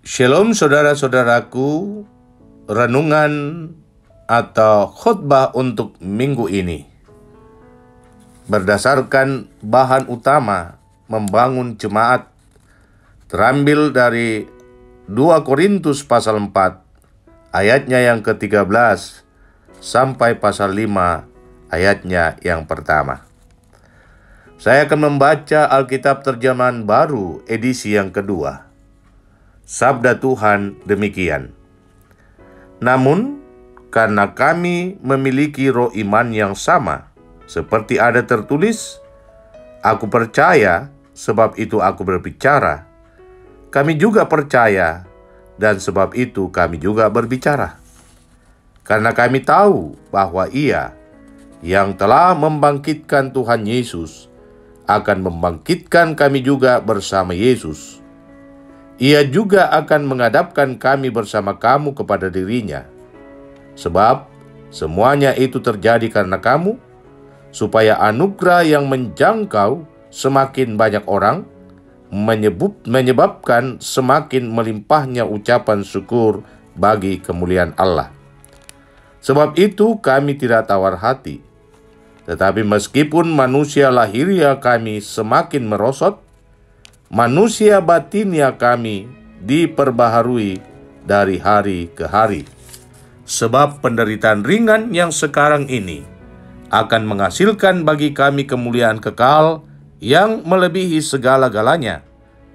Shalom saudara-saudaraku, renungan atau khotbah untuk minggu ini berdasarkan bahan utama membangun jemaat terambil dari 2 Korintus pasal 4 ayatnya yang ke-13 sampai pasal 5 ayatnya yang pertama. Saya akan membaca Alkitab terjemahan baru edisi yang kedua. Sabda Tuhan demikian. Namun, karena kami memiliki roh iman yang sama, seperti ada tertulis, aku percaya, sebab itu aku berbicara. Kami juga percaya, dan sebab itu kami juga berbicara. Karena kami tahu bahwa Ia yang telah membangkitkan Tuhan Yesus akan membangkitkan kami juga bersama Yesus. Ia juga akan menghadapkan kami bersama kamu kepada dirinya. Sebab semuanya itu terjadi karena kamu, supaya anugerah yang menjangkau semakin banyak orang, menyebabkan semakin melimpahnya ucapan syukur bagi kemuliaan Allah. Sebab itu kami tidak tawar hati. Tetapi meskipun manusia lahiriah kami semakin merosot, manusia batinia kami diperbaharui dari hari ke hari. Sebab penderitaan ringan yang sekarang ini akan menghasilkan bagi kami kemuliaan kekal yang melebihi segala-galanya,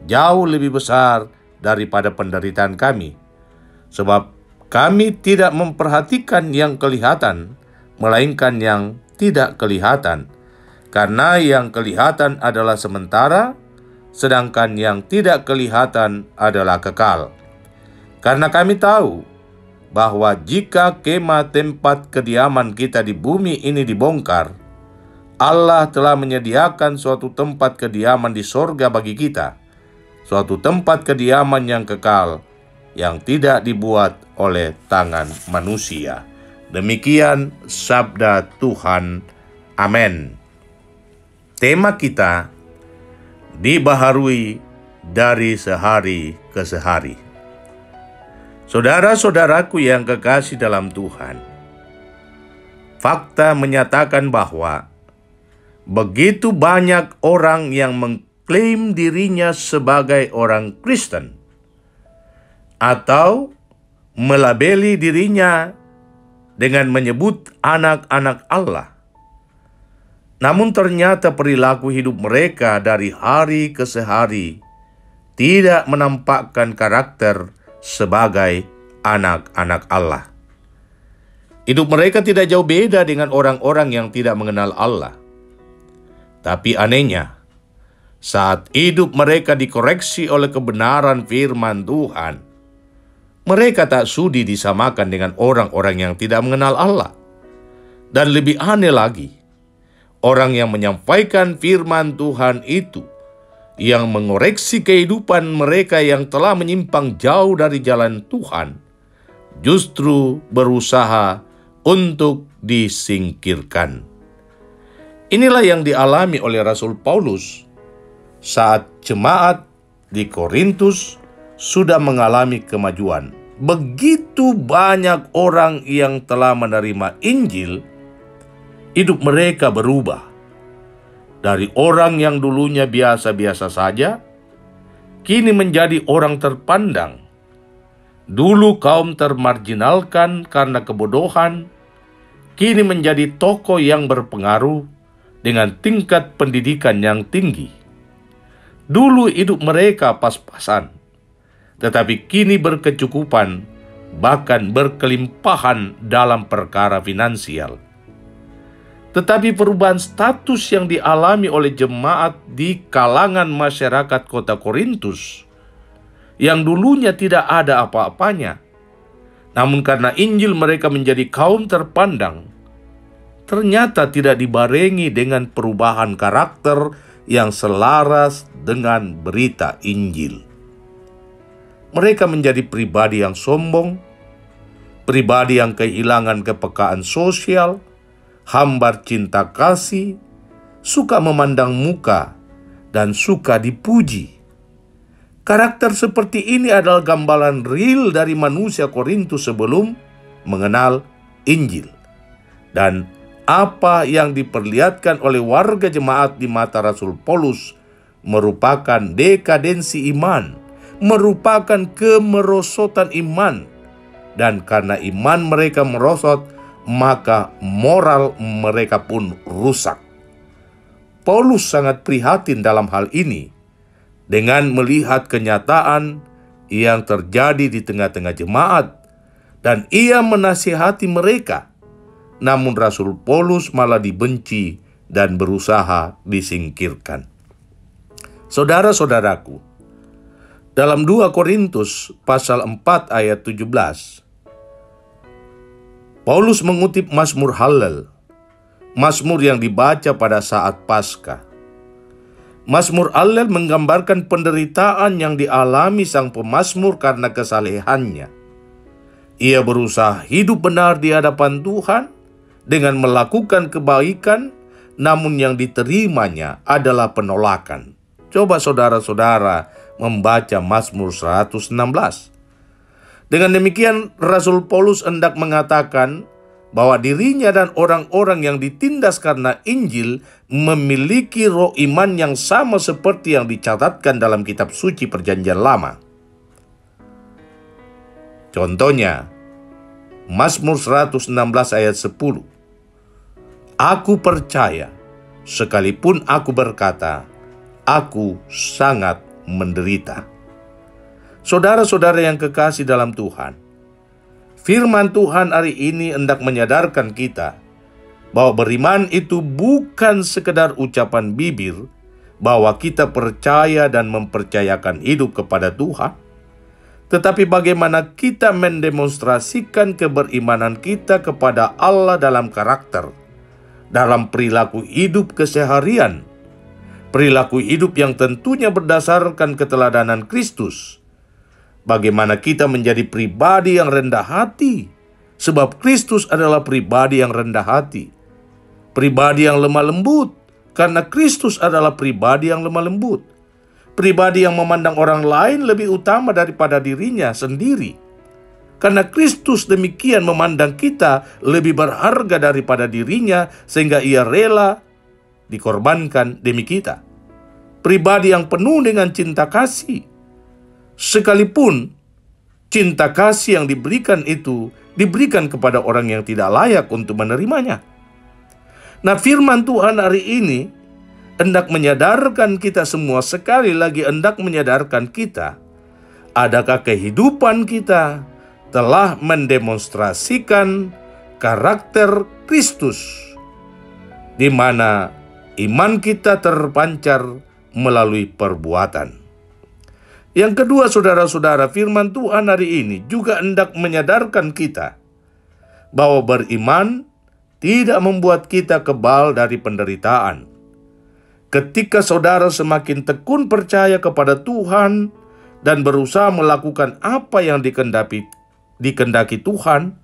jauh lebih besar daripada penderitaan kami. Sebab kami tidak memperhatikan yang kelihatan, melainkan yang tidak kelihatan. Karena yang kelihatan adalah sementara, sedangkan yang tidak kelihatan adalah kekal. Karena kami tahu bahwa jika kemah tempat kediaman kita di bumi ini dibongkar, Allah telah menyediakan suatu tempat kediaman di sorga bagi kita, suatu tempat kediaman yang kekal, yang tidak dibuat oleh tangan manusia. Demikian sabda Tuhan. Amin. Tema kita dibaharui dari sehari ke sehari. Saudara-saudaraku yang kekasih dalam Tuhan, fakta menyatakan bahwa begitu banyak orang yang mengklaim dirinya sebagai orang Kristen atau melabeli dirinya dengan menyebut anak-anak Allah. Namun ternyata perilaku hidup mereka dari hari ke hari tidak menampakkan karakter sebagai anak-anak Allah. Hidup mereka tidak jauh beda dengan orang-orang yang tidak mengenal Allah. Tapi anehnya, saat hidup mereka dikoreksi oleh kebenaran firman Tuhan, mereka tak sudi disamakan dengan orang-orang yang tidak mengenal Allah. Dan lebih aneh lagi, orang yang menyampaikan firman Tuhan itu, yang mengoreksi kehidupan mereka yang telah menyimpang jauh dari jalan Tuhan, justru berusaha untuk disingkirkan. Inilah yang dialami oleh Rasul Paulus saat jemaat di Korintus sudah mengalami kemajuan. Begitu banyak orang yang telah menerima Injil, hidup mereka berubah. Dari orang yang dulunya biasa-biasa saja, kini menjadi orang terpandang. Dulu kaum termarginalkan karena kebodohan, kini menjadi tokoh yang berpengaruh dengan tingkat pendidikan yang tinggi. Dulu hidup mereka pas-pasan, tetapi kini berkecukupan, bahkan berkelimpahan dalam perkara finansial. Tetapi perubahan status yang dialami oleh jemaat di kalangan masyarakat kota Korintus, yang dulunya tidak ada apa-apanya, namun karena Injil mereka menjadi kaum terpandang, ternyata tidak dibarengi dengan perubahan karakter yang selaras dengan berita Injil. Mereka menjadi pribadi yang sombong, pribadi yang kehilangan kepekaan sosial, hambar cinta kasih, suka memandang muka, dan suka dipuji. Karakter seperti ini adalah gambaran real dari manusia Korintus sebelum mengenal Injil. Dan apa yang diperlihatkan oleh warga jemaat di mata Rasul Paulus merupakan dekadensi iman, merupakan kemerosotan iman. Dan karena iman mereka merosot, maka moral mereka pun rusak. Paulus sangat prihatin dalam hal ini dengan melihat kenyataan yang terjadi di tengah-tengah jemaat, dan ia menasihati mereka. Namun Rasul Paulus malah dibenci dan berusaha disingkirkan. Saudara-saudaraku, dalam 2 Korintus pasal 4 ayat 17, Paulus mengutip Mazmur Hallel, Mazmur yang dibaca pada saat Paskah. Mazmur Hallel menggambarkan penderitaan yang dialami sang pemazmur karena kesalehannya. Ia berusaha hidup benar di hadapan Tuhan dengan melakukan kebaikan, namun yang diterimanya adalah penolakan. Coba saudara-saudara membaca Mazmur 116. Dengan demikian, Rasul Paulus hendak mengatakan bahwa dirinya dan orang-orang yang ditindas karena Injil memiliki roh iman yang sama seperti yang dicatatkan dalam kitab suci Perjanjian Lama. Contohnya, Mazmur 116 ayat 10. Aku percaya, sekalipun aku berkata, aku sangat menderita. Saudara-saudara yang kekasih dalam Tuhan, firman Tuhan hari ini hendak menyadarkan kita bahwa beriman itu bukan sekedar ucapan bibir bahwa kita percaya dan mempercayakan hidup kepada Tuhan, tetapi bagaimana kita mendemonstrasikan keberimanan kita kepada Allah dalam karakter, dalam perilaku hidup keseharian, perilaku hidup yang tentunya berdasarkan keteladanan Kristus. Bagaimana kita menjadi pribadi yang rendah hati, sebab Kristus adalah pribadi yang rendah hati. Pribadi yang lemah lembut, karena Kristus adalah pribadi yang lemah lembut. Pribadi yang memandang orang lain lebih utama daripada dirinya sendiri. Karena Kristus demikian memandang kita lebih berharga daripada dirinya, sehingga ia rela dikorbankan demi kita. Pribadi yang penuh dengan cinta kasih, sekalipun cinta kasih yang diberikan itu diberikan kepada orang yang tidak layak untuk menerimanya. Nah, firman Tuhan hari ini hendak menyadarkan kita semua, sekali lagi hendak menyadarkan kita, adakah kehidupan kita telah mendemonstrasikan karakter Kristus, di mana iman kita terpancar melalui perbuatan. Yang kedua, saudara-saudara, firman Tuhan hari ini juga hendak menyadarkan kita bahwa beriman tidak membuat kita kebal dari penderitaan. Ketika saudara semakin tekun percaya kepada Tuhan dan berusaha melakukan apa yang dikehendaki Tuhan,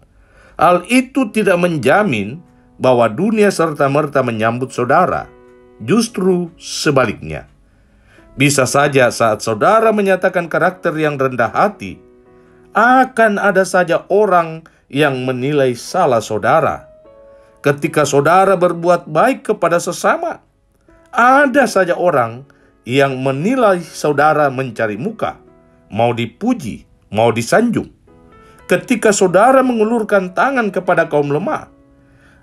hal itu tidak menjamin bahwa dunia serta-merta menyambut saudara. Justru sebaliknya. Bisa saja saat saudara menyatakan karakter yang rendah hati, akan ada saja orang yang menilai salah saudara. Ketika saudara berbuat baik kepada sesama, ada saja orang yang menilai saudara mencari muka, mau dipuji, mau disanjung. Ketika saudara mengulurkan tangan kepada kaum lemah,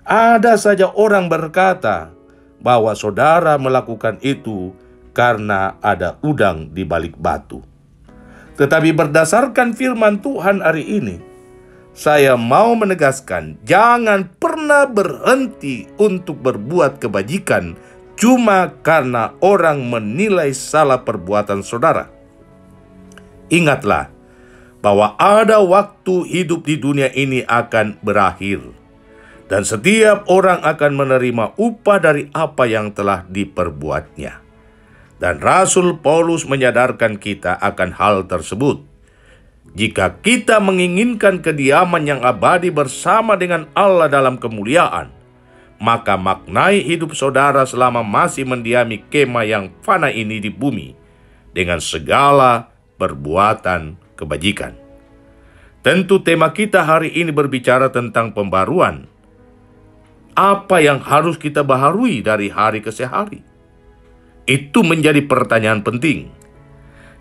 ada saja orang berkata bahwa saudara melakukan itu karena ada udang di balik batu. Tetapi berdasarkan firman Tuhan hari ini, saya mau menegaskan, jangan pernah berhenti untuk berbuat kebajikan cuma karena orang menilai salah perbuatan saudara. Ingatlah bahwa ada waktu hidup di dunia ini akan berakhir, dan setiap orang akan menerima upah dari apa yang telah diperbuatnya. Dan Rasul Paulus menyadarkan kita akan hal tersebut. Jika kita menginginkan kediaman yang abadi bersama dengan Allah dalam kemuliaan, maka maknai hidup saudara selama masih mendiami kemah yang fana ini di bumi dengan segala perbuatan kebajikan. Tentu tema kita hari ini berbicara tentang pembaruan. Apa yang harus kita baharui dari hari ke hari? Itu menjadi pertanyaan penting.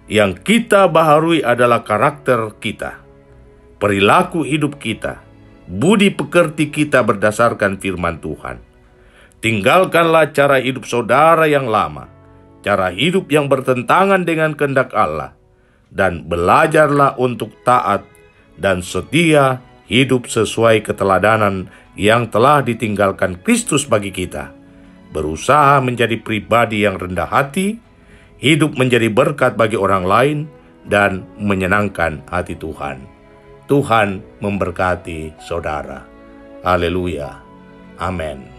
Yang kita baharui adalah karakter kita, perilaku hidup kita, budi pekerti kita berdasarkan firman Tuhan. Tinggalkanlah cara hidup saudara yang lama, cara hidup yang bertentangan dengan kehendak Allah, dan belajarlah untuk taat dan setia hidup sesuai keteladanan yang telah ditinggalkan Kristus bagi kita. Berusaha menjadi pribadi yang rendah hati, hidup menjadi berkat bagi orang lain, dan menyenangkan hati Tuhan. Tuhan memberkati saudara. Haleluya. Amin.